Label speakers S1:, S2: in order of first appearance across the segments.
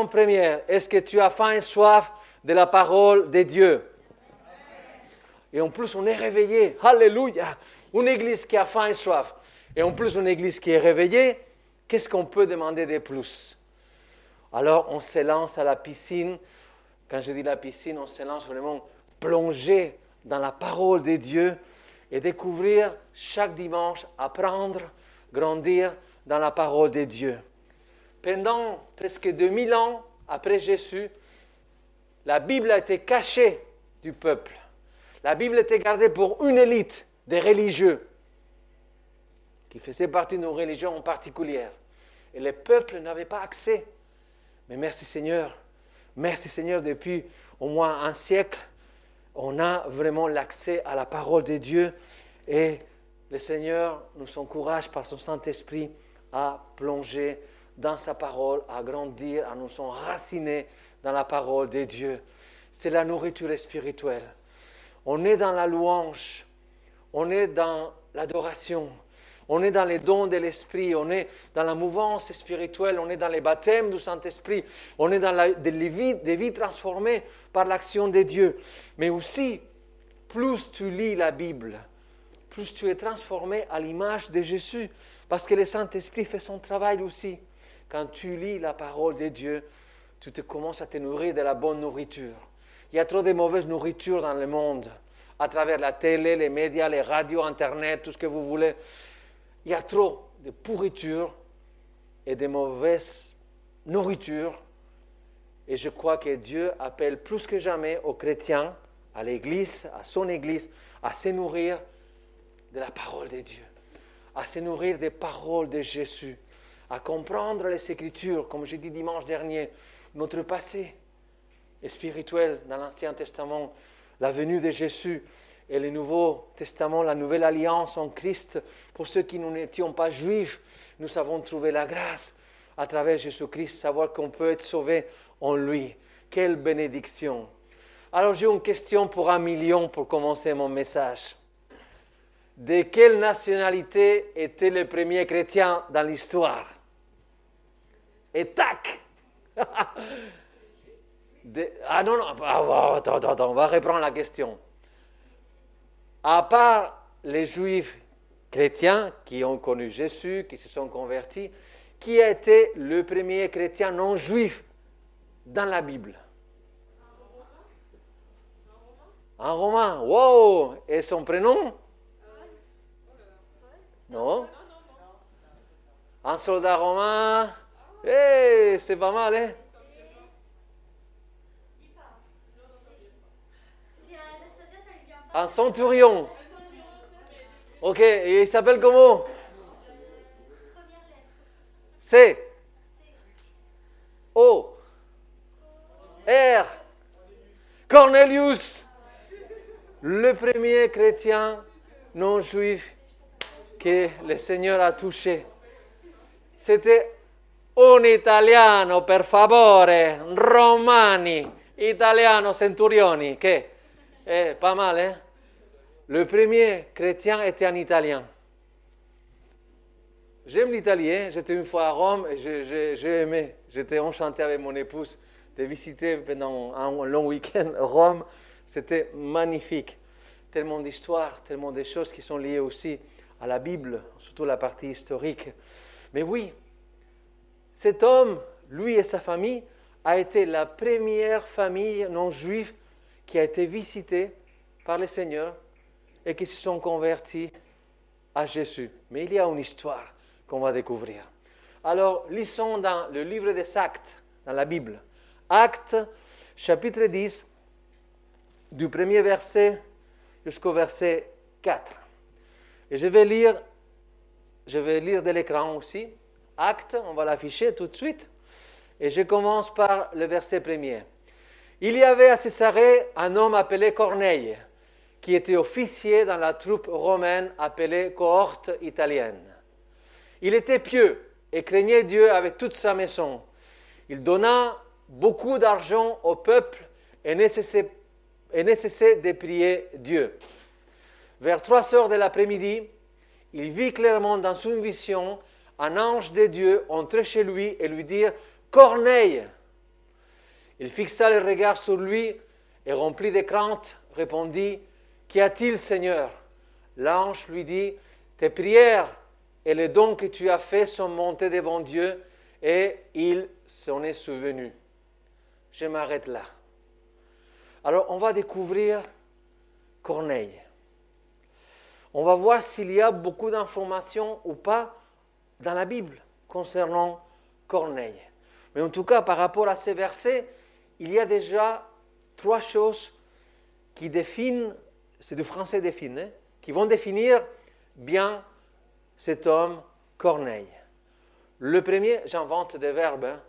S1: question première. Est-ce que tu as faim et soif de la parole de Dieu? Et en plus, on est réveillé. Alléluia. Une église qui a faim et soif. Et en plus, une église qui est réveillée. Qu'est-ce qu'on peut demander de plus? Alors, on se lance à la piscine. Quand je dis la piscine, on se lance vraiment plonger dans la parole de Dieu et découvrir chaque dimanche, apprendre, grandir dans la parole de Dieu. Pendant presque 2000 ans après Jésus, la Bible a été cachée du peuple. La Bible était gardée pour une élite des religieux qui faisaient partie d'une religion en particulier. Et le peuple n'avait pas accès. Mais merci Seigneur, depuis au moins un siècle, on a vraiment l'accès à la parole de Dieu et le Seigneur nous encourage par son Saint-Esprit à plonger dans sa parole, à grandir, à nous enraciner dans la parole de Dieu. C'est la nourriture spirituelle. On est dans la louange, on est dans l'adoration, on est dans les dons de l'Esprit, on est dans la mouvance spirituelle, on est dans les baptêmes du Saint-Esprit, on est dans des vies transformées par l'action de Dieu. Mais aussi, plus tu lis la Bible, plus tu es transformé à l'image de Jésus, parce que le Saint-Esprit fait son travail aussi. Quand tu lis la parole de Dieu, tu te commences à te nourrir de la bonne nourriture. Il y a trop de mauvaise nourriture dans le monde, à travers la télé, les médias, les radios, Internet, tout ce que vous voulez. Il y a trop de pourriture et de mauvaise nourriture. Et je crois que Dieu appelle plus que jamais aux chrétiens, à l'Église, à son Église, à se nourrir de la parole de Dieu, à se nourrir des paroles de Jésus, à comprendre les Écritures, comme j'ai dit dimanche dernier, notre passé spirituel dans l'Ancien Testament, la venue de Jésus, et le Nouveau Testament, la nouvelle alliance en Christ. Pour ceux qui n'étions pas juifs, nous avons trouvé la grâce à travers Jésus-Christ, savoir qu'on peut être sauvé en lui. Quelle bénédiction! Alors j'ai une question pour 1 million pour commencer mon message. De quelle nationalité était le premier chrétien dans l'histoire? Et tac! Attends, on va reprendre la question. À part les Juifs chrétiens qui ont connu Jésus, qui se sont convertis, qui a été le premier chrétien non juif dans la Bible? Un Romain. Wow! Et son prénom? Non? Un soldat romain? Hey, c'est pas mal, hein? Un centurion. Ok, et il s'appelle comment? C. O. R. Cornelius. Le premier chrétien non juif que le Seigneur a touché. C'était un italiano, per favore, Romani, italiano, centurioni, che pas mal, hein? Le premier chrétien était un Italien. J'aime l'italien, j'étais une fois à Rome et j'ai aimé. J'étais enchanté avec mon épouse de visiter pendant un long week-end Rome. C'était magnifique. Tellement d'histoires, tellement de choses qui sont liées aussi à la Bible, surtout la partie historique. Mais oui, cet homme, lui et sa famille, a été la première famille non juive qui a été visitée par le Seigneur et qui se sont convertis à Jésus. Mais il y a une histoire qu'on va découvrir. Alors, lisons dans le livre des Actes, dans la Bible. Actes, chapitre 10, du premier verset jusqu'au verset 4. Et je vais lire de l'écran aussi. Actes, on va l'afficher tout de suite. Et je commence par le verset premier. Il y avait à Césarée un homme appelé Corneille, qui était officier dans la troupe romaine appelée cohorte italienne. Il était pieux et craignait Dieu avec toute sa maison. Il donna beaucoup d'argent au peuple et ne cessait de prier Dieu. Vers 3 heures de l'après-midi, il vit clairement dans une vision un ange de Dieu entrer chez lui et lui dire « Corneille !» Il fixa le regard sur lui et rempli de crainte, répondit, « Qu'y a-t-il, Seigneur ?» L'ange lui dit, « Tes prières et les dons que tu as faits sont montés devant Dieu et il s'en est souvenu. » Je m'arrête là. Alors, on va découvrir Corneille. On va voir s'il y a beaucoup d'informations ou pas dans la Bible concernant Corneille. Mais en tout cas, par rapport à ces versets, il y a déjà 3 choses qui définissent, c'est du français défini, hein, qui vont définir bien cet homme Corneille. Le premier, j'invente des verbes, hein.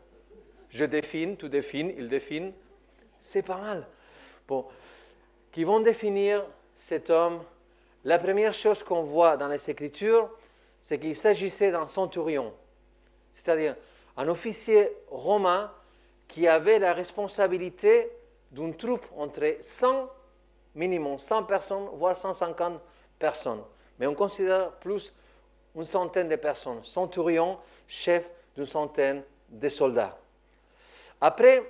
S1: Je défine, tu défines, il défine, c'est pas mal. Bon, qui vont définir cet homme. La première chose qu'on voit dans les Écritures, c'est qu'il s'agissait d'un centurion, c'est-à-dire un officier romain qui avait la responsabilité d'une troupe entre 100, minimum 100 personnes, voire 150 personnes. Mais on considère plus une centaine de personnes. Centurion, chef d'une centaine de soldats. Après,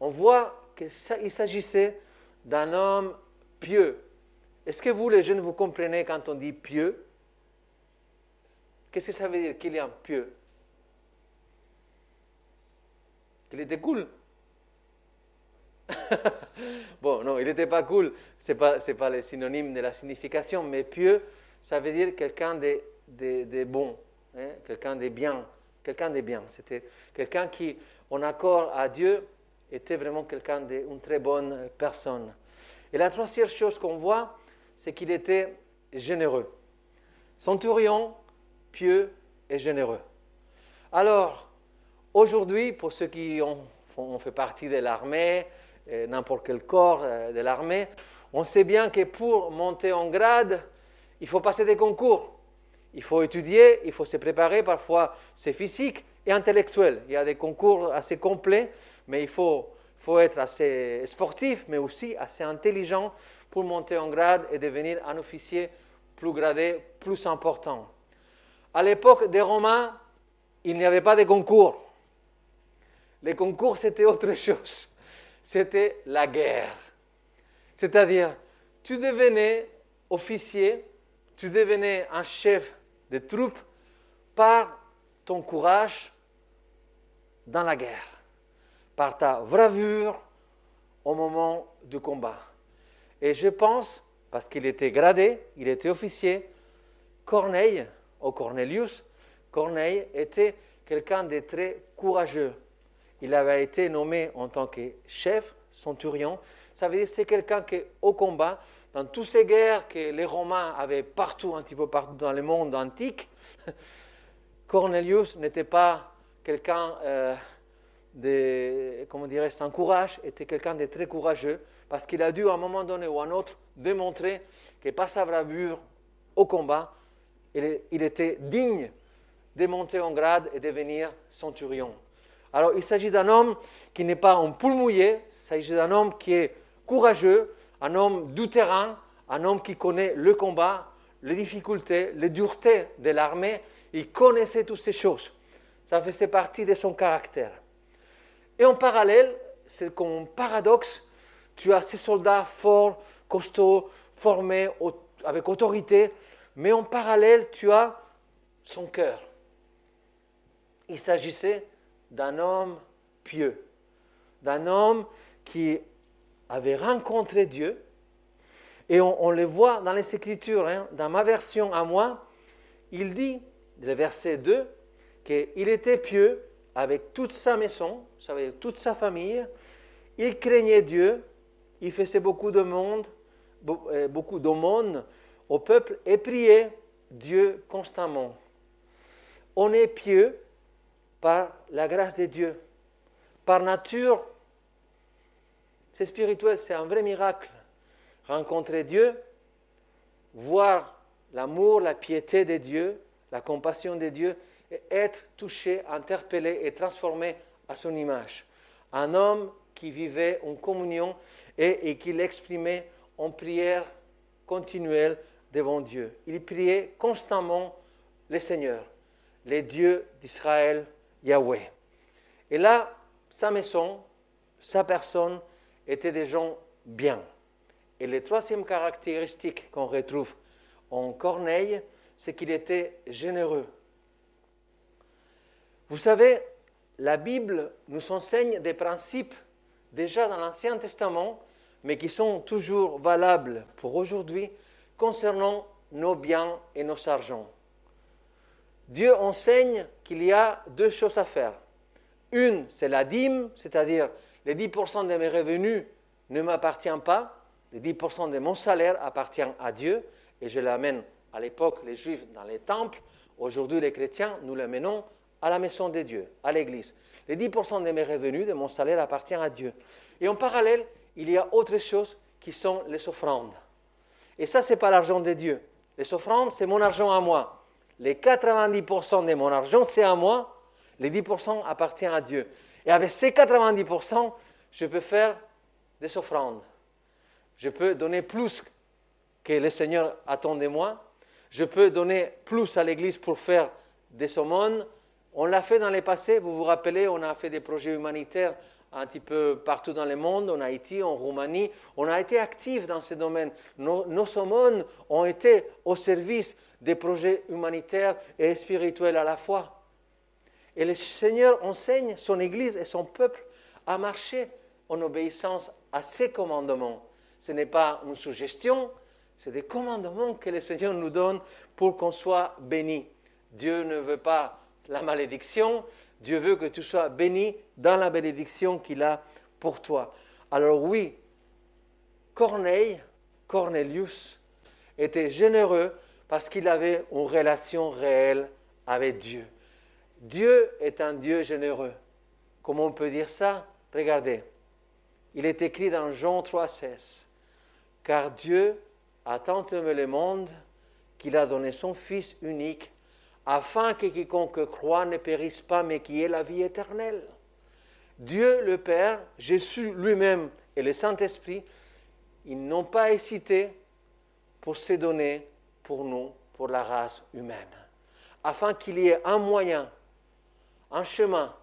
S1: on voit qu'il s'agissait d'un homme pieux. Est-ce que vous, les jeunes, vous comprenez quand on dit pieux? Qu'est-ce que ça veut dire qu'il est un pieux? Qu'il était cool? Bon, non, il n'était pas cool. Ce n'est pas le synonyme de la signification, mais pieux, ça veut dire quelqu'un de bon, hein, quelqu'un de bien. Quelqu'un de bien. C'était quelqu'un qui, en accord à Dieu, était vraiment quelqu'un d'une très bonne personne. Et la troisième chose qu'on voit, c'est qu'il était généreux. Centurion, pieux et généreux. Alors, aujourd'hui, pour ceux qui ont fait partie de l'armée, n'importe quel corps de l'armée, on sait bien que pour monter en grade, il faut passer des concours. Il faut étudier, il faut se préparer, parfois c'est physique et intellectuel. Il y a des concours assez complets, mais il faut être assez sportif, mais aussi assez intelligent pour monter en grade et devenir un officier plus gradé, plus important. À l'époque des Romains, il n'y avait pas de concours. Les concours, c'était autre chose. C'était la guerre. C'est-à-dire, tu devenais officier, tu devenais un chef de troupes par ton courage dans la guerre, par ta bravure au moment du combat. Et je pense, parce qu'il était gradé, il était officier, Corneille, ou Cornelius, Corneille était quelqu'un de très courageux. Il avait été nommé en tant que chef, centurion. Ça veut dire que c'est quelqu'un qui, au combat, dans toutes ces guerres que les Romains avaient partout, un petit peu partout dans le monde antique, Cornelius n'était pas quelqu'un sans courage, était quelqu'un de très courageux, parce qu'il a dû à un moment donné ou à un autre démontrer que par sa bravure au combat, il était digne de monter en grade et devenir centurion. Alors il s'agit d'un homme qui n'est pas en poule mouillée, il s'agit d'un homme qui est courageux, un homme du terrain, un homme qui connaît le combat, les difficultés, les duretés de l'armée. Il connaissait toutes ces choses. Ça faisait partie de son caractère. Et en parallèle, c'est comme un paradoxe, tu as ces soldats forts, costauds, formés, avec autorité, mais en parallèle, tu as son cœur. Il s'agissait d'un homme pieux, d'un homme qui avait rencontré Dieu. Et on le voit dans les Écritures, hein, dans ma version à moi, il dit, le verset 2, qu'il était pieux avec toute sa maison, avec toute sa famille. Il craignait Dieu, il faisait beaucoup d'aumônes au peuple et priait Dieu constamment. On est pieux par la grâce de Dieu. Par nature, c'est spirituel, c'est un vrai miracle. Rencontrer Dieu, voir l'amour, la piété de Dieu, la compassion de Dieu, et être touché, interpellé et transformé à son image. Un homme qui vivait en communion et qui l'exprimait en prière continuelle devant Dieu. Il priait constamment le Seigneur, le Dieu d'Israël, Yahweh. Et là, sa maison, sa personne étaient des gens bien. Et la troisième caractéristique qu'on retrouve en Corneille, c'est qu'il était généreux. Vous savez, la Bible nous enseigne des principes déjà dans l'Ancien Testament, mais qui sont toujours valables pour aujourd'hui concernant nos biens et nos argents. Dieu enseigne qu'il y a deux choses à faire. Une, c'est la dîme, c'est-à-dire les 10% de mes revenus ne m'appartiennent pas, les 10% de mon salaire appartient à Dieu, et je l'amène à l'époque, les Juifs, dans les temples. Aujourd'hui, les chrétiens, nous l'amenons à la maison de Dieu, à l'église. Les 10% de mes revenus, de mon salaire, appartiennent à Dieu. Et en parallèle, il y a autre chose qui sont les offrandes. Et ça, ce n'est pas l'argent de Dieu. Les offrandes, c'est mon argent à moi. Les 90% de mon argent, c'est à moi. Les 10% appartiennent à Dieu. Et avec ces 90%, je peux faire des offrandes. Je peux donner plus que le Seigneur attend de moi. Je peux donner plus à l'Église pour faire des aumônes. On l'a fait dans le passé, vous vous rappelez, on a fait des projets humanitaires un petit peu partout dans le monde, en Haïti, en Roumanie. On a été actifs dans ce domaine. Nos aumônes ont été au service des projets humanitaires et spirituels à la fois. Et le Seigneur enseigne son Église et son peuple à marcher en obéissance à ses commandements. Ce n'est pas une suggestion, c'est des commandements que le Seigneur nous donne pour qu'on soit béni. Dieu ne veut pas la malédiction, Dieu veut que tu sois béni dans la bénédiction qu'il a pour toi. Alors oui, Cornelius, était généreux parce qu'il avait une relation réelle avec Dieu. Dieu est un Dieu généreux. Comment on peut dire ça? Regardez, il est écrit dans Jean 3,16. « Car Dieu a tant aimé le monde qu'il a donné son Fils unique, afin que quiconque croit ne périsse pas, mais qu'il ait la vie éternelle. » Dieu le Père, Jésus lui-même et le Saint-Esprit, ils n'ont pas hésité pour se donner pour nous, pour la race humaine, afin qu'il y ait un moyen, un chemin,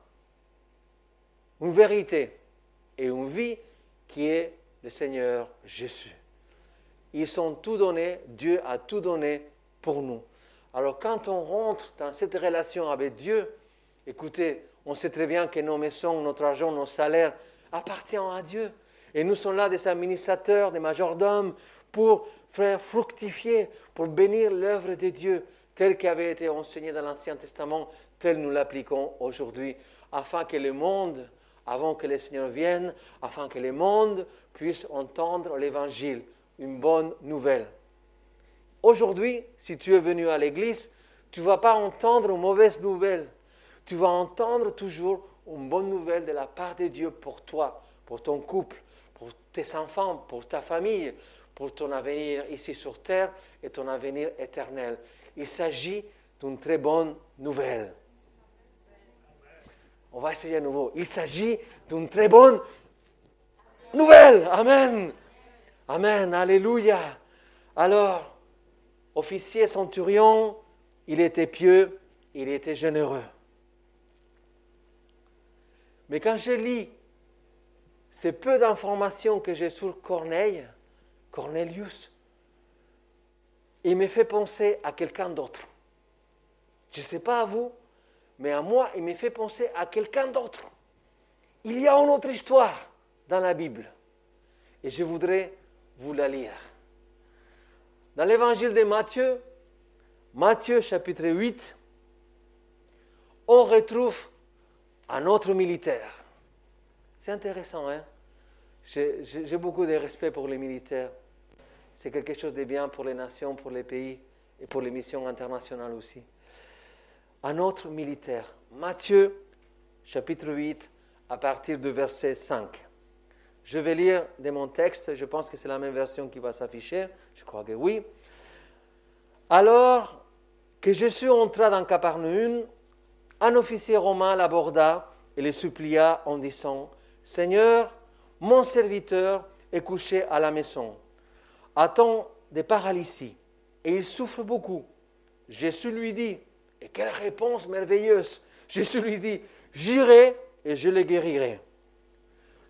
S1: une vérité et une vie qui est le Seigneur Jésus. Ils ont tout donné, Dieu a tout donné pour nous. Alors quand on rentre dans cette relation avec Dieu, écoutez, on sait très bien que nos maisons, notre argent, nos salaires appartiennent à Dieu. Et nous sommes là des administrateurs, des majordomes, pour faire fructifier, pour bénir l'œuvre de Dieu, telle qu'elle avait été enseignée dans l'Ancien Testament, telle nous l'appliquons aujourd'hui, afin que le monde, avant que le Seigneur vienne, afin que le monde puisse entendre l'Évangile, une bonne nouvelle. Aujourd'hui, si tu es venu à l'église, tu ne vas pas entendre une mauvaise nouvelle. Tu vas entendre toujours une bonne nouvelle de la part de Dieu pour toi, pour ton couple, pour tes enfants, pour ta famille, pour ton avenir ici sur terre et ton avenir éternel. Il s'agit d'une très bonne nouvelle. On va essayer à nouveau. Il s'agit d'une très bonne nouvelle. Amen. Amen. Alléluia. Alors, officier centurion, il était pieux, il était généreux. Mais quand je lis ces peu d'informations que j'ai sur Cornelius, il me fait penser à quelqu'un d'autre. Je ne sais pas à vous, mais à moi, il me fait penser à quelqu'un d'autre. Il y a une autre histoire dans la Bible, et je voudrais vous la lire. Dans l'évangile de Matthieu, Matthieu chapitre 8, on retrouve un autre militaire. C'est intéressant, hein? J'ai beaucoup de respect pour les militaires. C'est quelque chose de bien pour les nations, pour les pays et pour les missions internationales aussi. Un autre militaire. Matthieu chapitre 8, à partir du verset 5. Je vais lire de mon texte, je pense que c'est la même version qui va s'afficher, je crois que oui. Alors que Jésus entra dans Capernaum, un officier romain l'aborda et le supplia en disant « Seigneur, mon serviteur est couché à la maison, atteint de paralysie, et il souffre beaucoup. » Jésus lui dit, et quelle réponse merveilleuse, Jésus lui dit « J'irai et je le guérirai. »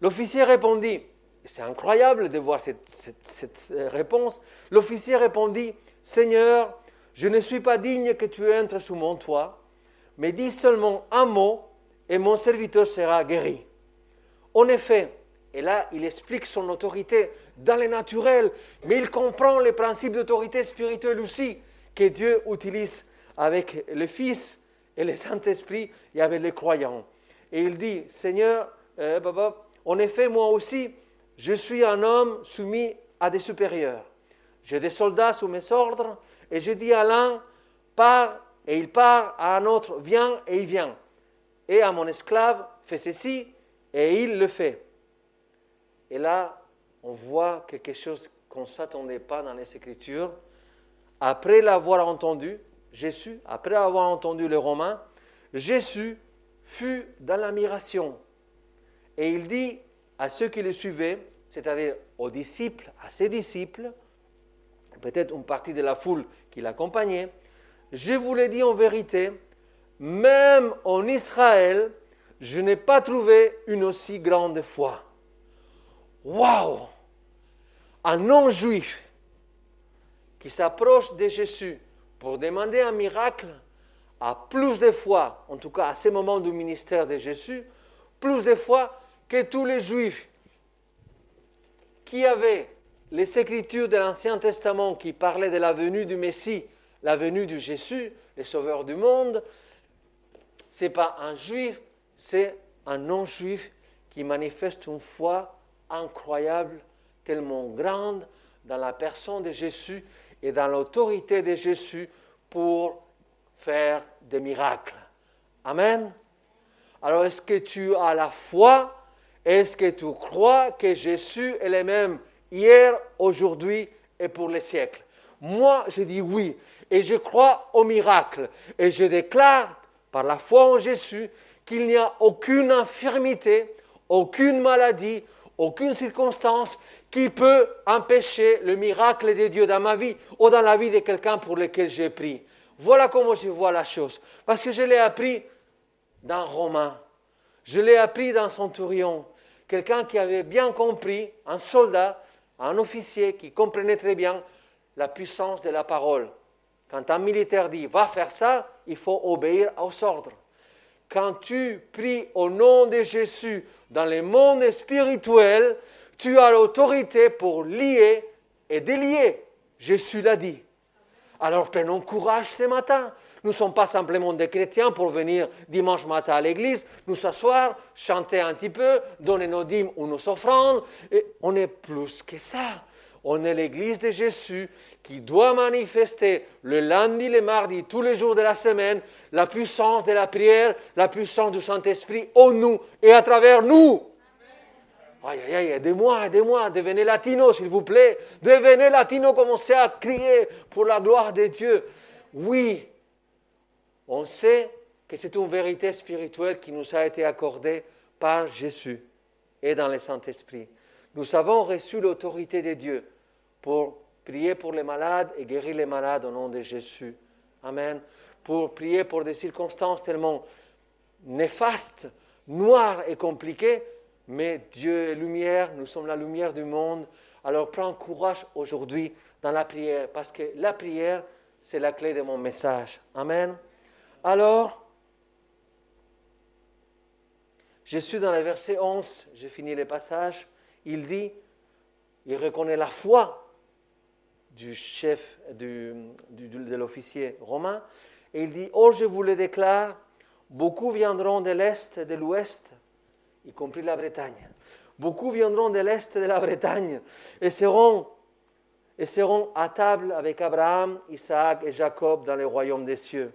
S1: L'officier répondit, et c'est incroyable de voir cette réponse, l'officier répondit, « Seigneur, je ne suis pas digne que tu entres sous mon toit, mais dis seulement un mot et mon serviteur sera guéri. » En effet, et là il explique son autorité dans le naturel, mais il comprend les principes d'autorité spirituelle aussi que Dieu utilise avec le Fils et le Saint-Esprit et avec les croyants. Et il dit, « Seigneur, en effet, moi aussi, je suis un homme soumis à des supérieurs. J'ai des soldats sous mes ordres, et je dis à l'un, pars, et il part, à un autre, viens, et il vient. Et à mon esclave, fais ceci, et il le fait. » Et là, on voit quelque chose qu'on ne s'attendait pas dans les Écritures. Après l'avoir entendu, Jésus, après avoir entendu les Romains, Jésus fut dans l'admiration. Et il dit à ceux qui le suivaient, c'est-à-dire aux disciples, à ses disciples, peut-être une partie de la foule qui l'accompagnait, « Je vous l'ai dit en vérité, même en Israël, je n'ai pas trouvé une aussi grande foi. » Waouh! Un non-juif qui s'approche de Jésus pour demander un miracle a plus de foi, en tout cas à ce moment du ministère de Jésus, plus de foi que tous les Juifs qui avaient les Écritures de l'Ancien Testament qui parlaient de la venue du Messie, la venue de Jésus, le Sauveur du monde. Ce n'est pas un Juif, c'est un non-Juif qui manifeste une foi incroyable, tellement grande dans la personne de Jésus et dans l'autorité de Jésus pour faire des miracles. Amen. Alors, est-ce que tu as la foi? Est-ce que tu crois que Jésus est le même hier, aujourd'hui et pour les siècles? Moi, je dis oui. Et je crois au miracle. Et je déclare, par la foi en Jésus, qu'il n'y a aucune infirmité, aucune maladie, aucune circonstance qui peut empêcher le miracle de Dieu dans ma vie ou dans la vie de quelqu'un pour lequel j'ai prié. Voilà comment je vois la chose. Parce que je l'ai appris dans Romain. Je l'ai appris dans Centurion. Quelqu'un qui avait bien compris, un soldat, un officier qui comprenait très bien la puissance de la parole. Quand un militaire dit « va faire ça », il faut obéir aux ordres. Quand tu pries au nom de Jésus dans le monde spirituel, tu as l'autorité pour lier et délier. Jésus l'a dit. Alors prenons courage ce matin. Nous ne sommes pas simplement des chrétiens pour venir dimanche matin à l'église, nous s'asseoir, chanter un petit peu, donner nos dîmes ou nos offrandes. Et on est plus que ça. On est l'église de Jésus qui doit manifester le lundi, le mardi, tous les jours de la semaine, la puissance de la prière, la puissance du Saint-Esprit en nous et à travers nous. Aïe, aïe, aïe, aidez-moi, devenez latino, s'il vous plaît. Devenez latino, commencez à crier pour la gloire de Dieu. Oui, on sait que c'est une vérité spirituelle qui nous a été accordée par Jésus et dans le Saint-Esprit. Nous avons reçu l'autorité de Dieu pour prier pour les malades et guérir les malades au nom de Jésus. Amen. Pour prier pour des circonstances tellement néfastes, noires et compliquées, mais Dieu est lumière, nous sommes la lumière du monde. Alors prends courage aujourd'hui dans la prière, parce que la prière, c'est la clé de mon message. Amen. Alors, je suis dans le verset 11, j'ai fini le passage. Il dit, il reconnaît la foi du chef, de l'officier romain, et il dit, « Or, je vous le déclare, beaucoup viendront de l'Est et de l'Ouest, y compris la Bretagne. Beaucoup viendront de l'Est et de la Bretagne et seront à table avec Abraham, Isaac et Jacob dans le royaume des cieux.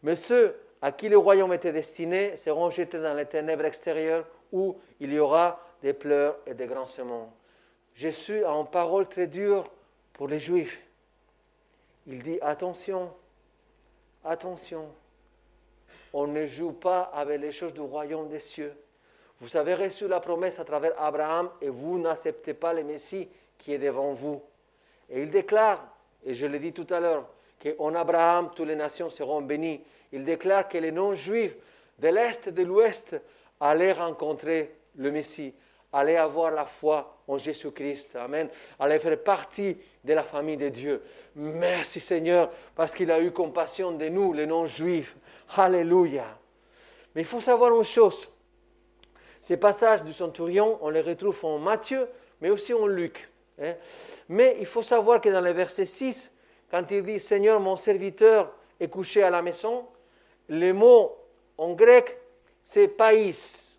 S1: Mais ceux à qui le royaume était destiné seront jetés dans les ténèbres extérieures où il y aura des pleurs et des grands gemements. » Jésus a une parole très dure pour les Juifs. Il dit, attention, attention, on ne joue pas avec les choses du royaume des cieux. Vous avez reçu la promesse à travers Abraham et vous n'acceptez pas le Messie qui est devant vous. Et il déclare, et je l'ai dit tout à l'heure, qu'en Abraham, toutes les nations seront bénies. Il déclare que les non-juifs de l'Est et de l'Ouest allaient rencontrer le Messie, allez avoir la foi en Jésus-Christ. Amen. Allez faire partie de la famille de Dieu. Merci Seigneur, parce qu'il a eu compassion de nous, les non-juifs. Alléluia. Mais il faut savoir une chose. Ces passages du centurion, on les retrouve en Matthieu, mais aussi en Luc. Mais il faut savoir que dans le verset 6, quand il dit « Seigneur, mon serviteur est couché à la maison », le mot en grec, c'est « païs ».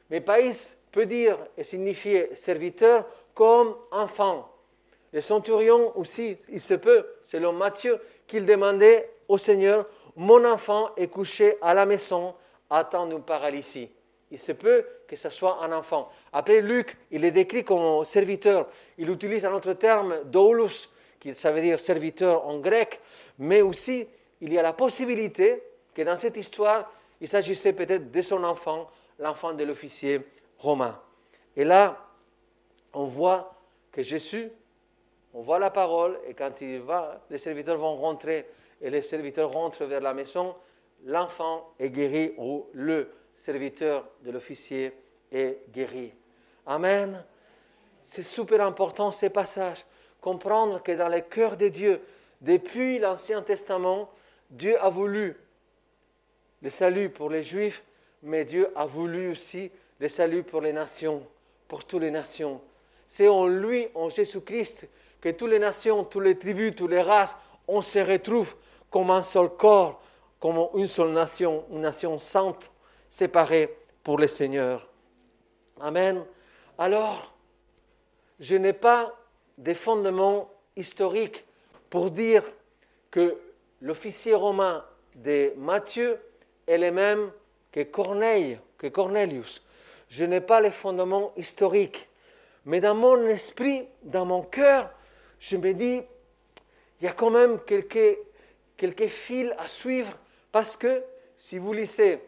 S1: Mais « païs » peut dire et signifier « serviteur » comme « enfant ». Le centurion aussi, il se peut, selon Matthieu, qu'il demandait au Seigneur « Mon enfant est couché à la maison, atteint d'une paralysie ». Il se peut que ce soit un enfant. Après, Luc, il est décrit comme serviteur. Il utilise un autre terme, doulos, qui ça veut dire serviteur en grec, mais aussi, il y a la possibilité que dans cette histoire, il s'agissait peut-être de son enfant, l'enfant de l'officier romain. Et là, on voit que Jésus, on voit la parole, et quand il va, les serviteurs vont rentrer, et les serviteurs rentrent vers la maison, l'enfant est guéri, ou le serviteur de l'officier est guéri. Amen. C'est super important ces passages. Comprendre que dans le cœur de Dieu, depuis l'Ancien Testament, Dieu a voulu le salut pour les Juifs, mais Dieu a voulu aussi le salut pour les nations, pour toutes les nations. C'est en lui, en Jésus-Christ, que toutes les nations, toutes les tribus, toutes les races, on se retrouve comme un seul corps, comme une seule nation, une nation sainte, séparés pour le Seigneur. Amen. Alors, je n'ai pas de fondement historique pour dire que l'officier romain de Matthieu est le même que Cornelius. Je n'ai pas les fondements historiques. Mais dans mon esprit, dans mon cœur, je me dis, il y a quand même quelques fils à suivre, parce que si vous lisez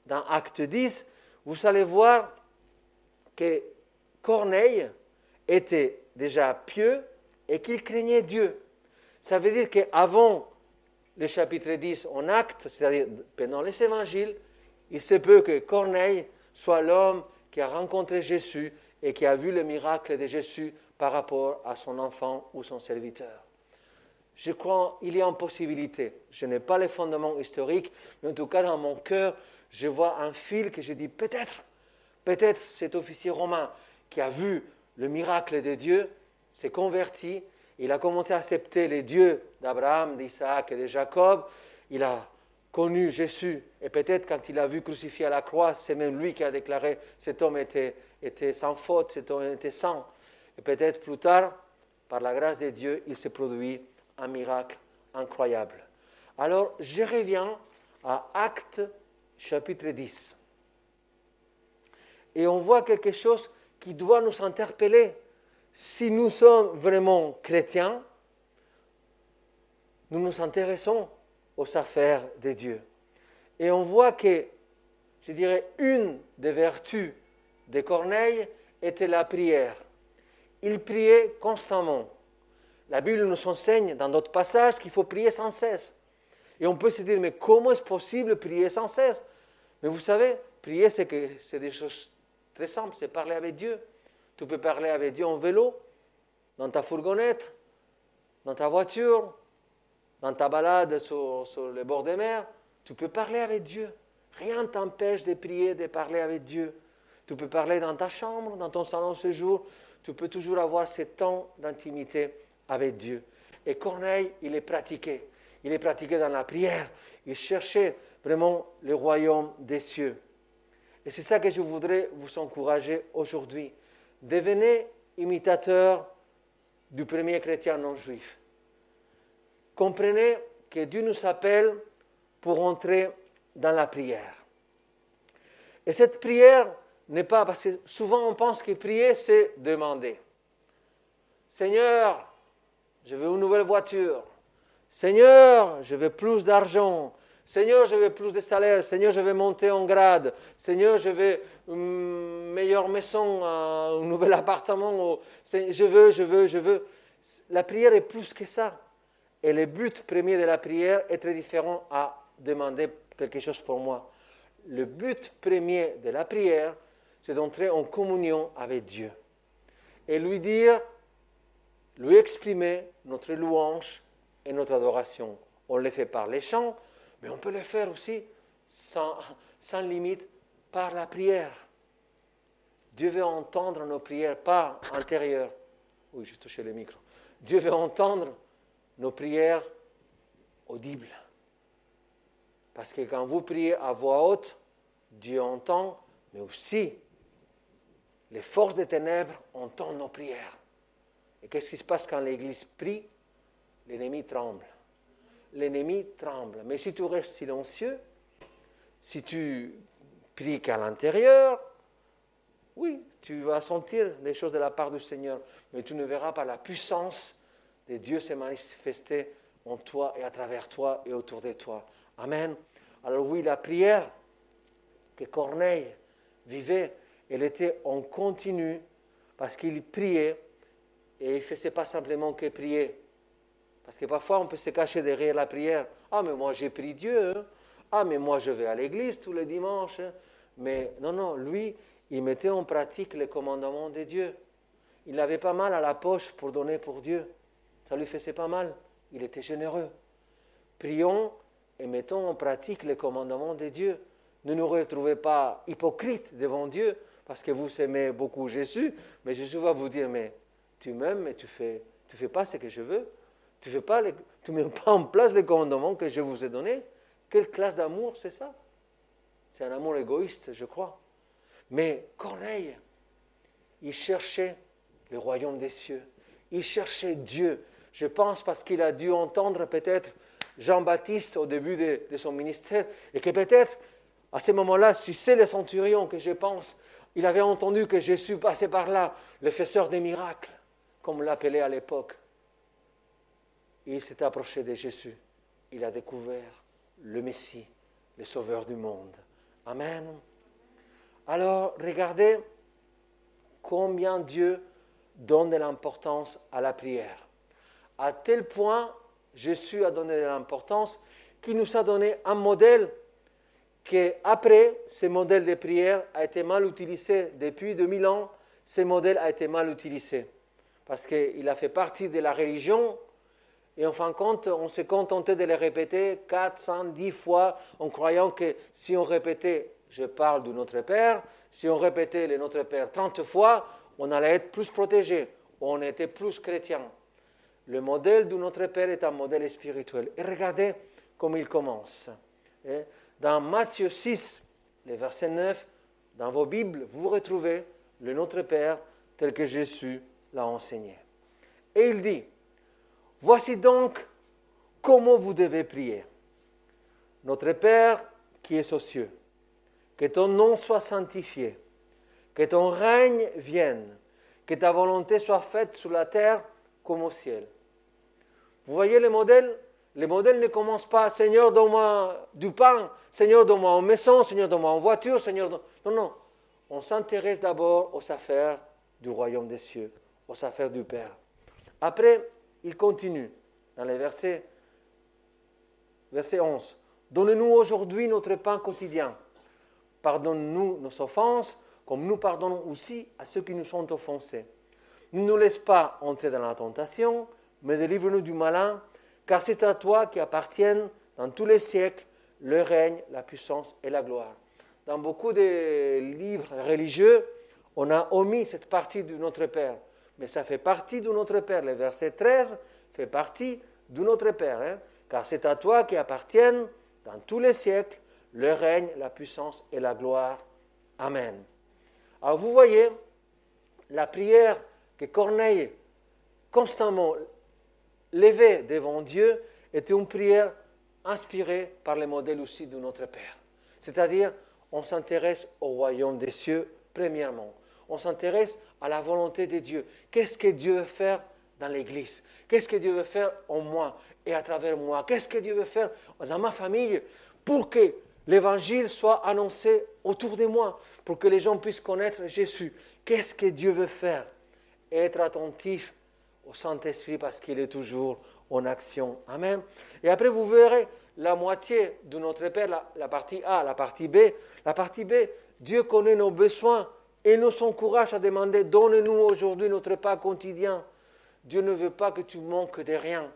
S1: dans Acte 10, vous allez voir que Corneille était déjà pieux et qu'il craignait Dieu. Ça veut dire qu'avant le chapitre 10 en Actes, c'est-à-dire pendant les évangiles, il se peut que Corneille soit l'homme qui a rencontré Jésus et qui a vu le miracle de Jésus par rapport à son enfant ou son serviteur. Je crois qu'il y a une possibilité. Je n'ai pas les fondements historiques, mais en tout cas dans mon cœur, je vois un fil que je dis peut-être cet officier romain qui a vu le miracle de Dieu s'est converti, il a commencé à accepter les dieux d'Abraham, d'Isaac et de Jacob, il a connu Jésus, et peut-être quand il a vu crucifié à la croix, c'est même lui qui a déclaré cet homme était sans faute, cet homme était saint. Et peut-être plus tard, par la grâce de Dieu, il s'est produit un miracle incroyable. Alors, je reviens à Actes chapitre 10. Et on voit quelque chose qui doit nous interpeller. Si nous sommes vraiment chrétiens, nous nous intéressons aux affaires de Dieu. Et on voit que, je dirais, une des vertus de Corneille était la prière. Il priait constamment. La Bible nous enseigne dans d'autres passages qu'il faut prier sans cesse. Et on peut se dire, mais comment est-ce possible prier sans cesse? Mais vous savez, prier, c'est des choses très simples, c'est parler avec Dieu. Tu peux parler avec Dieu en vélo, dans ta fourgonnette, dans ta voiture, dans ta balade sur le bord des mers. Tu peux parler avec Dieu. Rien ne t'empêche de prier, de parler avec Dieu. Tu peux parler dans ta chambre, dans ton salon de séjour. Tu peux toujours avoir ce temps d'intimité avec Dieu. Et Corneille, il est pratiqué. Il est pratiqué dans la prière. Il cherchait vraiment le royaume des cieux. Et c'est ça que je voudrais vous encourager aujourd'hui. Devenez imitateurs du premier chrétien non juif. Comprenez que Dieu nous appelle pour entrer dans la prière. Et cette prière n'est pas, parce que souvent on pense que prier, c'est demander. Seigneur, je veux une nouvelle voiture. Seigneur, je veux plus d'argent. Seigneur, je veux plus de salaire. Seigneur, je veux monter en grade. Seigneur, je veux une meilleure maison, un nouvel appartement. Je veux. La prière est plus que ça. Et le but premier de la prière est très différent à demander quelque chose pour moi. Le but premier de la prière, c'est d'entrer en communion avec Dieu et lui dire, lui exprimer notre louange et notre adoration. On le fait par les chants, mais on peut le faire aussi sans limite par la prière. Dieu veut entendre nos prières, pas intérieures. Oui, j'ai touché le micro. Dieu veut entendre nos prières audibles. Parce que quand vous priez à voix haute, Dieu entend, mais aussi les forces des ténèbres entendent nos prières. Et qu'est-ce qui se passe quand l'Église prie? L'ennemi tremble. L'ennemi tremble. Mais si tu restes silencieux, si tu pries qu'à l'intérieur, oui, tu vas sentir des choses de la part du Seigneur, mais tu ne verras pas la puissance de Dieu se manifester en toi et à travers toi et autour de toi. Amen. Alors oui, la prière que Corneille vivait, elle était en continu parce qu'il priait et il ne faisait pas simplement que prier. Parce que parfois on peut se cacher derrière la prière. Ah mais moi j'ai prié Dieu. Ah mais moi je vais à l'église tous les dimanches. Mais non, lui, il mettait en pratique les commandements de Dieu. Il n'avait pas mal à la poche pour donner pour Dieu. Ça lui faisait pas mal. Il était généreux. Prions et mettons en pratique les commandements de Dieu. Ne nous retrouvez pas hypocrites devant Dieu parce que vous aimez beaucoup Jésus, mais Jésus va vous dire, mais tu m'aimes, mais tu fais pas ce que je veux. Tu ne mets pas en place les commandements que je vous ai donnés. Quelle classe d'amour c'est ça? C'est un amour égoïste, je crois. Mais Corneille, il cherchait le royaume des cieux. Il cherchait Dieu. Je pense parce qu'il a dû entendre peut-être Jean-Baptiste au début de son ministère et que peut-être à ce moment-là, si c'est le centurion que je pense, il avait entendu que Jésus passait par là, le faiseur des miracles, comme on l'appelait à l'époque. Il s'est approché de Jésus. Il a découvert le Messie, le Sauveur du monde. Amen. Alors, regardez combien Dieu donne de l'importance à la prière. À tel point, Jésus a donné de l'importance qu'il nous a donné un modèle qu'après, ce modèle de prière a été mal utilisé. Depuis 2000 ans, ce modèle a été mal utilisé. Parce qu'il a fait partie de la religion. Et en fin de compte, on s'est contenté de le répéter 410 fois en croyant que si on répétait, je parle de Notre Père, si on répétait le Notre Père 30 fois, on allait être plus protégé, on était plus chrétien. Le modèle de Notre Père est un modèle spirituel. Et regardez comment il commence. Dans Matthieu 6, le verset 9, dans vos Bibles, vous retrouvez le Notre Père tel que Jésus l'a enseigné. Et il dit, voici donc comment vous devez prier. Notre Père qui es aux cieux, que ton nom soit sanctifié, que ton règne vienne, que ta volonté soit faite sur la terre comme au ciel. Vous voyez le modèle? Le modèle ne commence pas, Seigneur, donne-moi du pain, Seigneur, donne-moi une maison, Seigneur, donne-moi une voiture, Seigneur, non. On s'intéresse d'abord aux affaires du royaume des cieux, aux affaires du Père. Après, il continue dans les verset 11. Donne-nous aujourd'hui notre pain quotidien. Pardonne-nous nos offenses, comme nous pardonnons aussi à ceux qui nous sont offensés. Ne nous laisse pas entrer dans la tentation, mais délivre-nous du malin, car c'est à toi qui appartiennent dans tous les siècles le règne, la puissance et la gloire. Dans beaucoup de livres religieux, on a omis cette partie de Notre Père. Mais ça fait partie de Notre Père. Le verset 13 fait partie de Notre Père. Car c'est à toi qui appartiennent dans tous les siècles le règne, la puissance et la gloire. Amen. Alors vous voyez, la prière que Corneille constamment levait devant Dieu était une prière inspirée par le modèle aussi de Notre Père. C'est-à-dire, on s'intéresse au royaume des cieux premièrement. On s'intéresse à la volonté de Dieu. Qu'est-ce que Dieu veut faire dans l'Église? Qu'est-ce que Dieu veut faire en moi et à travers moi? Qu'est-ce que Dieu veut faire dans ma famille pour que l'Évangile soit annoncé autour de moi, pour que les gens puissent connaître Jésus? Qu'est-ce que Dieu veut faire? Être attentif au Saint-Esprit parce qu'il est toujours en action. Amen. Et après, vous verrez la moitié de Notre Père, la partie A, la partie B. La partie B, Dieu connaît nos besoins Et nous s'encourage à demander, donne-nous aujourd'hui notre pain quotidien. Dieu ne veut pas que tu manques de rien.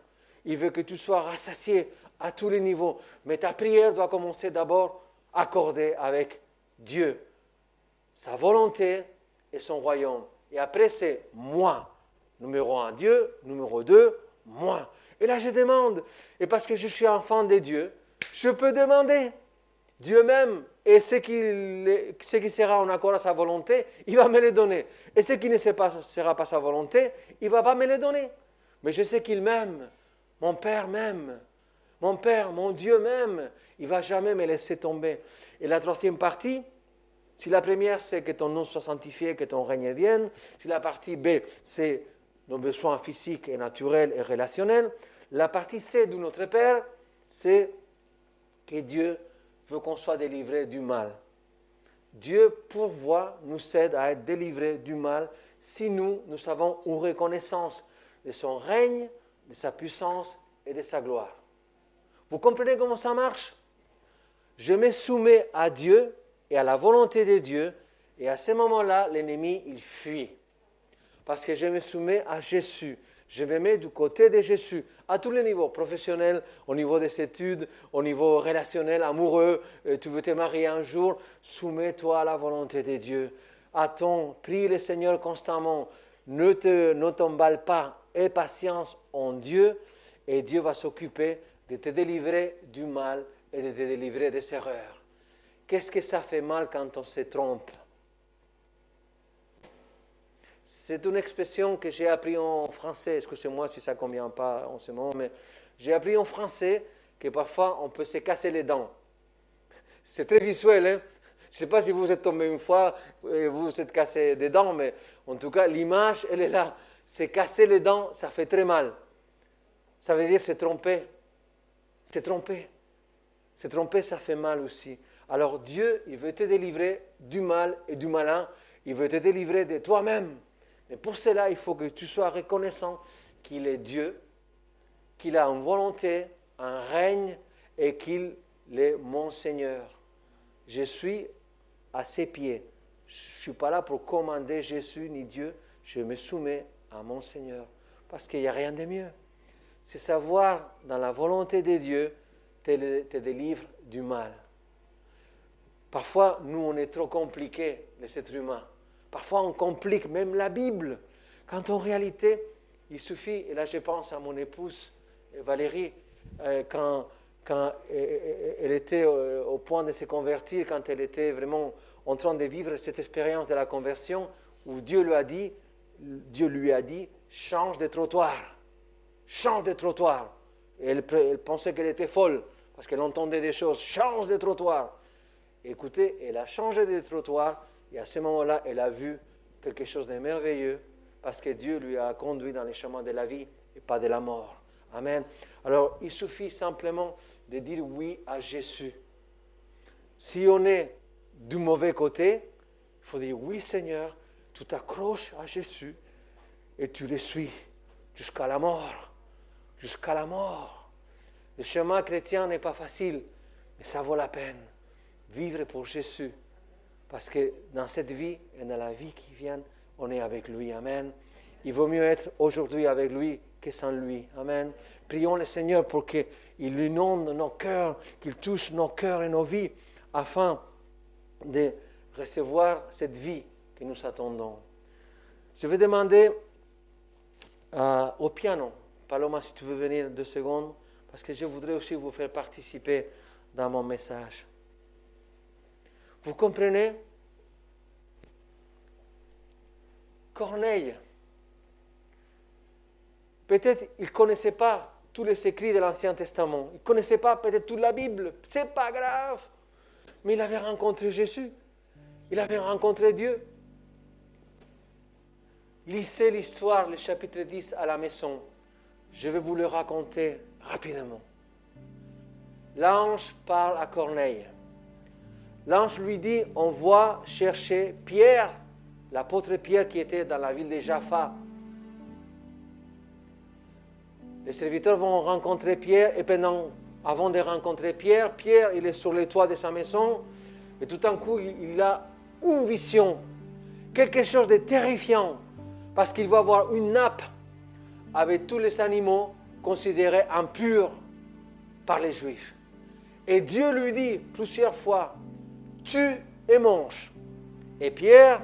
S1: Il veut que tu sois rassasié à tous les niveaux. Mais ta prière doit commencer d'abord accordée avec Dieu. Sa volonté et son royaume. Et après, c'est moi. Numéro 1, Dieu. Numéro 2, moi. Et là, je demande. Et parce que je suis enfant de Dieu, je peux demander. Dieu même, et ce qui sera en accord à sa volonté, il va me le donner. Et ce qui ne sera pas sa volonté, il ne va pas me le donner. Mais je sais qu'il m'aime. Mon Père m'aime. Mon Père, mon Dieu m'aime. Il ne va jamais me laisser tomber. Et la troisième partie, si la première, c'est que ton nom soit sanctifié, que ton règne vienne. Si la partie B, c'est nos besoins physiques et naturels et relationnels. La partie C de notre Père, c'est que Dieu veut qu'on soit délivré du mal. Dieu pourvoit, nous aide à être délivrés du mal si nous avons une reconnaissance de son règne, de sa puissance et de sa gloire. Vous comprenez comment ça marche? Je me soumets à Dieu et à la volonté de Dieu, et à ce moment-là, l'ennemi, il fuit. Parce que je me soumets à Jésus. Je me mets du côté de Jésus, à tous les niveaux, professionnels, au niveau des études, au niveau relationnel, amoureux, tu veux te marier un jour, soumets-toi à la volonté de Dieu. Attends, prie le Seigneur constamment, ne t'emballe pas, aie patience en Dieu, et Dieu va s'occuper de te délivrer du mal et de te délivrer des erreurs. Qu'est-ce que ça fait mal quand on se trompe? C'est une expression que j'ai appris en français. Excusez-moi si ça ne convient pas en ce moment, mais j'ai appris en français que parfois on peut se casser les dents. C'est très visuel, hein? Je ne sais pas si vous êtes tombé une fois et vous vous êtes cassé des dents, mais en tout cas, l'image, elle est là. Se casser les dents, ça fait très mal. Ça veut dire se tromper. Se tromper. Se tromper, ça fait mal aussi. Alors Dieu, il veut te délivrer du mal et du malin. Il veut te délivrer de toi-même. Mais pour cela, il faut que tu sois reconnaissant qu'il est Dieu, qu'il a une volonté, un règne et qu'il est mon Seigneur. Je suis à ses pieds. Je ne suis pas là pour commander Jésus ni Dieu. Je me soumets à mon Seigneur. Parce qu'il n'y a rien de mieux. C'est savoir, dans la volonté de Dieu, te délivre du mal. Parfois, nous, on est trop compliqués, les êtres humains. Parfois, on complique même la Bible. Quand en réalité, il suffit, et là je pense à mon épouse Valérie, quand elle était au point de se convertir, quand elle était vraiment en train de vivre cette expérience de la conversion, où Dieu lui a dit, change de trottoir. Change de trottoir. Et elle pensait qu'elle était folle, parce qu'elle entendait des choses, change de trottoir. Écoutez, elle a changé de trottoir, et à ce moment-là, elle a vu quelque chose de merveilleux, parce que Dieu lui a conduit dans les chemins de la vie et pas de la mort. Amen. Alors, il suffit simplement de dire oui à Jésus. Si on est du mauvais côté, il faut dire oui Seigneur, tu t'accroches à Jésus et tu le suis jusqu'à la mort. Jusqu'à la mort. Le chemin chrétien n'est pas facile, mais ça vaut la peine. Vivre pour Jésus. Parce que dans cette vie et dans la vie qui vient, on est avec lui. Amen. Il vaut mieux être aujourd'hui avec lui que sans lui. Amen. Prions le Seigneur pour qu'il inonde nos cœurs, qu'il touche nos cœurs et nos vies, afin de recevoir cette vie que nous attendons. Je vais demander au piano, Paloma, si tu veux venir 2 secondes, parce que je voudrais aussi vous faire participer dans mon message. Vous comprenez? Corneille, peut-être il ne connaissait pas tous les écrits de l'Ancien Testament. Il ne connaissait pas peut-être toute la Bible. Ce n'est pas grave. Mais il avait rencontré Jésus. Il avait rencontré Dieu. Lisez l'histoire, le chapitre 10 à la maison. Je vais vous le raconter rapidement. L'ange parle à Corneille. L'ange lui dit, on va chercher Pierre, l'apôtre Pierre qui était dans la ville de Jaffa. Les serviteurs vont rencontrer Pierre et avant de rencontrer Pierre, il est sur le toit de sa maison et tout d'un coup, il a une vision. quelque chose de terrifiant, parce qu'il va avoir une nappe avec tous les animaux considérés impurs par les Juifs. Et Dieu lui dit plusieurs fois, tue et mange. Et Pierre,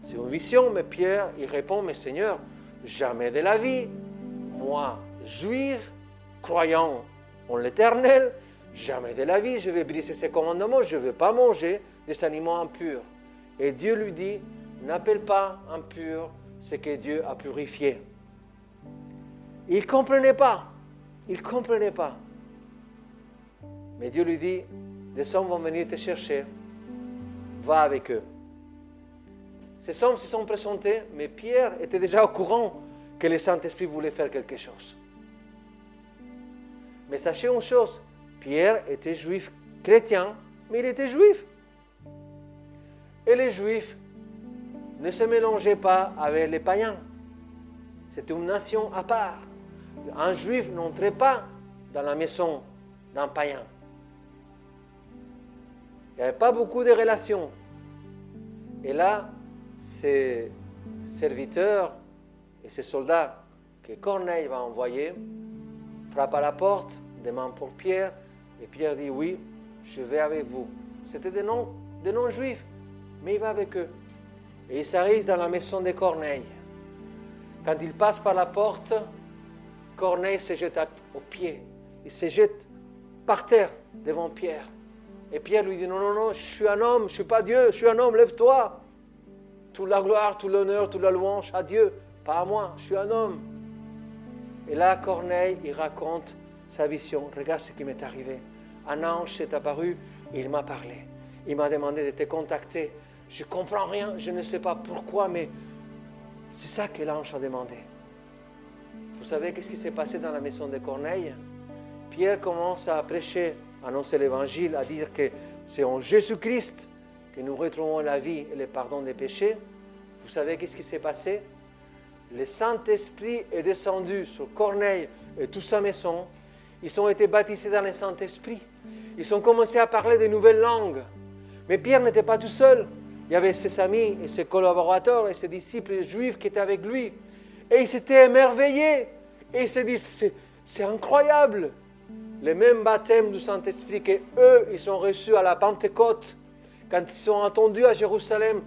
S1: c'est une vision, mais Pierre, il répond, mais Seigneur, jamais de la vie, moi, juif, croyant en l'Éternel, jamais de la vie, je vais briser ses commandements, je ne vais pas manger des animaux impurs. Et Dieu lui dit, n'appelle pas impur ce que Dieu a purifié. Il ne comprenait pas. Il ne comprenait pas. Mais Dieu lui dit, des hommes vont venir te chercher, va avec eux. Ces hommes se sont présentés, mais Pierre était déjà au courant que le Saint-Esprit voulait faire quelque chose. Mais sachez une chose, Pierre était juif chrétien, mais il était juif. Et les juifs ne se mélangeaient pas avec les païens. C'était une nation à part. Un juif n'entrait pas dans la maison d'un païen. Il n'y avait pas beaucoup de relations. Et là, ces serviteurs et ces soldats que Corneille va envoyer frappent à la porte, demandent pour Pierre, et Pierre dit oui, je vais avec vous. C'était des non-juifs, mais il va avec eux. Et il s'arrive dans la maison de Corneille. Quand il passe par la porte, Corneille se jette aux pieds. Il se jette par terre devant Pierre. Et Pierre lui dit, non, je suis un homme, je ne suis pas Dieu, je suis un homme, lève-toi. Toute la gloire, tout l'honneur, toute la louange à Dieu, pas à moi, je suis un homme. Et là, Corneille, il raconte sa vision. Regarde ce qui m'est arrivé. Un ange s'est apparu et il m'a parlé. Il m'a demandé de te contacter. Je ne comprends rien, je ne sais pas pourquoi, mais c'est ça que l'ange a demandé. Vous savez qu'est-ce qui s'est passé dans la maison de Corneille? Pierre commence à prêcher, à annoncer l'évangile, à dire que c'est en Jésus-Christ que nous retrouvons la vie et le pardon des péchés. Vous savez qu'est-ce qui s'est passé? Le Saint-Esprit est descendu sur Corneille et toute sa maison. Ils ont été baptisés dans le Saint-Esprit. Ils ont commencé à parler de nouvelles langues. Mais Pierre n'était pas tout seul. Il y avait ses amis et ses collaborateurs et ses disciples juifs qui étaient avec lui. Et ils s'étaient émerveillés. Et ils se disent, c'est incroyable. Le même baptême du Saint-Esprit qu'eux, ils ont reçu à la Pentecôte. Quand ils ont entendu à Jérusalem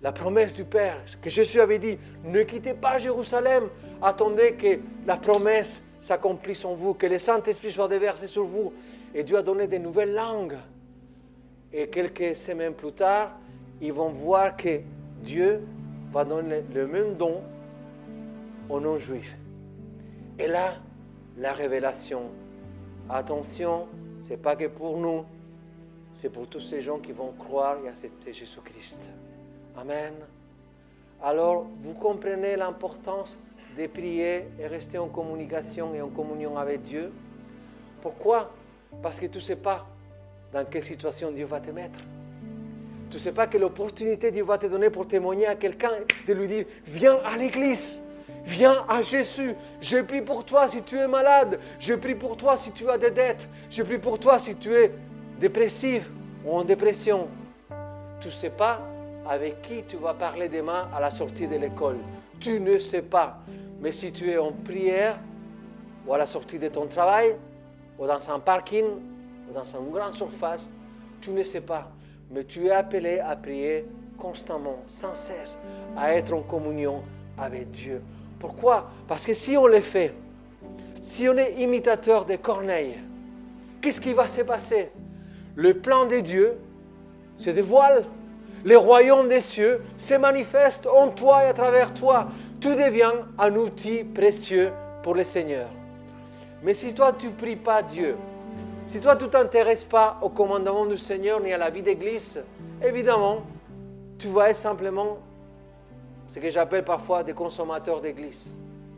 S1: la promesse du Père, que Jésus avait dit, ne quittez pas Jérusalem, attendez que la promesse s'accomplisse en vous, que le Saint-Esprit soit déversé sur vous. Et Dieu a donné de nouvelles langues. Et quelques semaines plus tard, ils vont voir que Dieu va donner le même don aux non-juifs. Et là, la révélation. Attention, ce n'est pas que pour nous, c'est pour tous ces gens qui vont croire et accepter Jésus-Christ. Amen. Alors, vous comprenez l'importance de prier et rester en communication et en communion avec Dieu. Pourquoi? Parce que tu ne sais pas dans quelle situation Dieu va te mettre. Tu ne sais pas quelle opportunité Dieu va te donner pour témoigner à quelqu'un, de lui dire, viens à l'église, viens à Jésus. Je prie pour toi si tu es malade. Je prie pour toi si tu as des dettes. Je prie pour toi si tu es dépressif ou en dépression. Tu ne sais pas avec qui tu vas parler demain à la sortie de l'école. Tu ne sais pas. Mais si tu es en prière, ou à la sortie de ton travail, ou dans un parking, ou dans une grande surface, tu ne sais pas. Mais tu es appelé à prier constamment, sans cesse, à être en communion avec Dieu. Pourquoi? Parce que si on le fait, si on est imitateur de Corneille, qu'est-ce qui va se passer? Le plan de Dieu se dévoile. Le royaume des cieux se manifeste en toi et à travers toi. Tu deviens un outil précieux pour le Seigneur. Mais si toi, tu ne pries pas Dieu, si toi, tu ne t'intéresses pas au commandement du Seigneur ni à la vie d'église, évidemment, tu vas être simplement ce que j'appelle parfois des consommateurs d'église.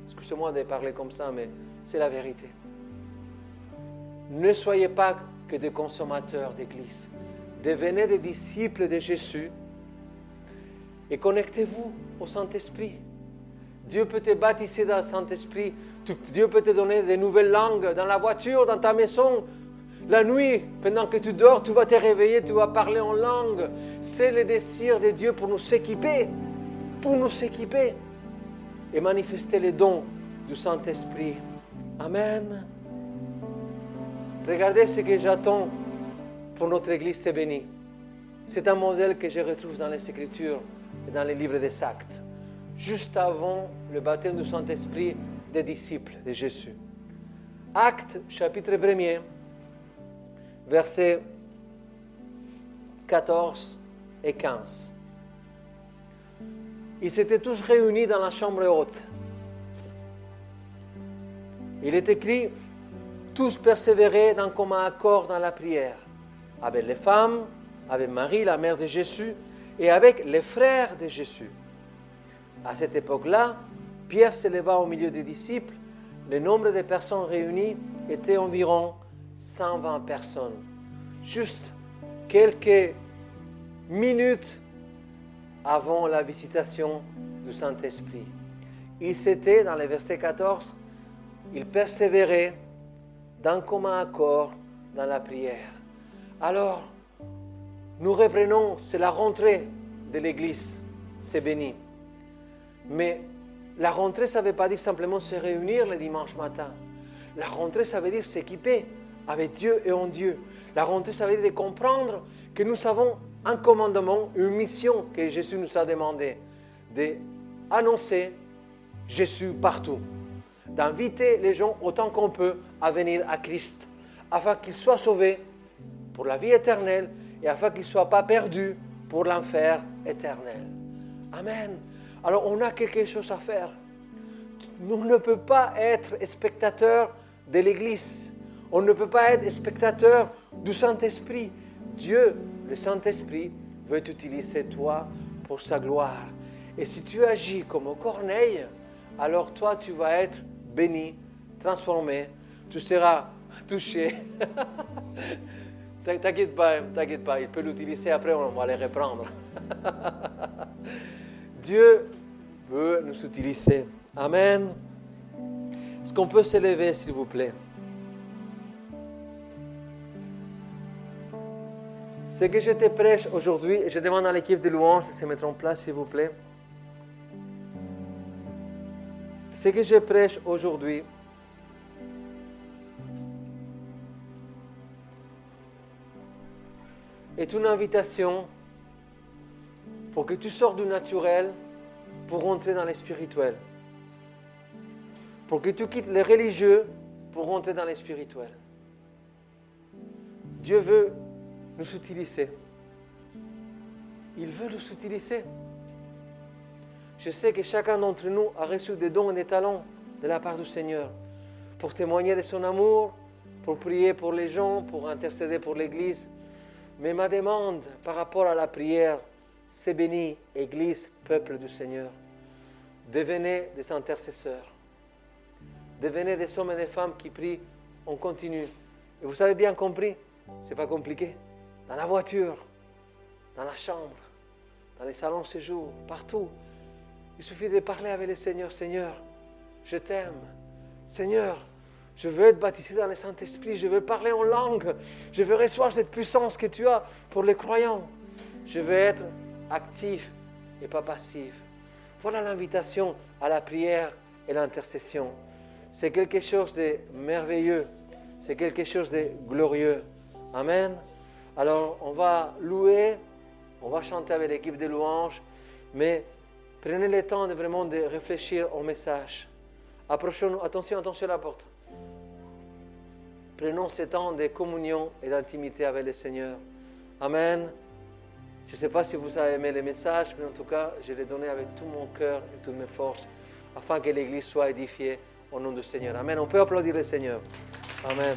S1: Excusez-moi de parler comme ça, mais c'est la vérité. Ne soyez pas que des consommateurs d'église. Devenez des disciples de Jésus et connectez-vous au Saint-Esprit. Dieu peut te baptiser dans le Saint-Esprit. Dieu peut te donner de nouvelles langues dans la voiture, dans ta maison. La nuit, pendant que tu dors, tu vas te réveiller, tu vas parler en langue. C'est le désir de Dieu pour nous équiper et manifester les dons du Saint-Esprit. Amen. Regardez ce que j'attends pour notre Église, c'est béni. C'est un modèle que je retrouve dans les Écritures et dans les livres des Actes, juste avant le baptême du Saint-Esprit des disciples de Jésus. Actes, chapitre 1er, versets 14 et 15. Ils s'étaient tous réunis dans la chambre haute. Il est écrit, tous persévéraient d'un commun accord dans la prière, avec les femmes, avec Marie, la mère de Jésus, et avec les frères de Jésus. À cette époque-là, Pierre s'éleva au milieu des disciples. Le nombre de personnes réunies était environ 120 personnes. Juste quelques minutes avant la visitation du Saint-Esprit. Ils s'étaient, dans le verset 14, ils persévéraient d'un commun accord dans la prière. Alors, nous reprenons, c'est la rentrée de l'Église, c'est béni. Mais la rentrée, ça ne veut pas dire simplement se réunir le dimanche matin. La rentrée, ça veut dire s'équiper avec Dieu et en Dieu. La rentrée, ça veut dire de comprendre que nous avons un commandement, une mission que Jésus nous a demandé, d'annoncer Jésus partout, d'inviter les gens autant qu'on peut à venir à Christ, afin qu'ils soient sauvés pour la vie éternelle et afin qu'ils ne soient pas perdus pour l'enfer éternel. Amen. Alors on a quelque chose à faire. Nous ne pouvons pas être spectateurs de l'Église. On ne peut pas être spectateur du Saint-Esprit. Dieu, le Saint-Esprit, veut utiliser toi pour sa gloire. Et si tu agis comme Corneille, alors toi, tu vas être béni, transformé, tu seras touché. T'inquiète pas, il peut l'utiliser, après on va les reprendre. Dieu veut nous utiliser. Amen. Est-ce qu'on peut s'élever, s'il vous plaît? Ce que je te prêche aujourd'hui, et je demande à l'équipe de louanges de se mettre en place, s'il vous plaît. Ce que je prêche aujourd'hui, est une invitation pour que tu sortes du naturel pour rentrer dans le spirituel. Pour que tu quittes les religieux pour rentrer dans le spirituel. Dieu veut nous utiliser. Il veut nous utiliser. Je sais que chacun d'entre nous a reçu des dons et des talents de la part du Seigneur pour témoigner de son amour, pour prier pour les gens, pour intercéder pour l'Église. Mais ma demande par rapport à la prière, c'est béni, Église, peuple du Seigneur. Devenez des intercesseurs. Devenez des hommes et des femmes qui prient en continu. Et vous avez bien compris, ce n'est pas compliqué. Dans la voiture, dans la chambre, dans les salons de séjour, partout. Il suffit de parler avec le Seigneur. Seigneur, je t'aime. Seigneur, je veux être baptisé dans le Saint-Esprit. Je veux parler en langue. Je veux recevoir cette puissance que tu as pour les croyants. Je veux être actif et pas passif. Voilà l'invitation à la prière et l'intercession. C'est quelque chose de merveilleux. C'est quelque chose de glorieux. Amen. Alors, on va louer, on va chanter avec l'équipe de louanges, mais prenez le temps de vraiment de réfléchir au message. Approchons-nous, attention à la porte. Prenons ce temps de communion et d'intimité avec le Seigneur. Amen. Je ne sais pas si vous avez aimé le message, mais en tout cas, je l'ai donné avec tout mon cœur et toutes mes forces, afin que l'Église soit édifiée au nom du Seigneur. Amen. On peut applaudir le Seigneur. Amen.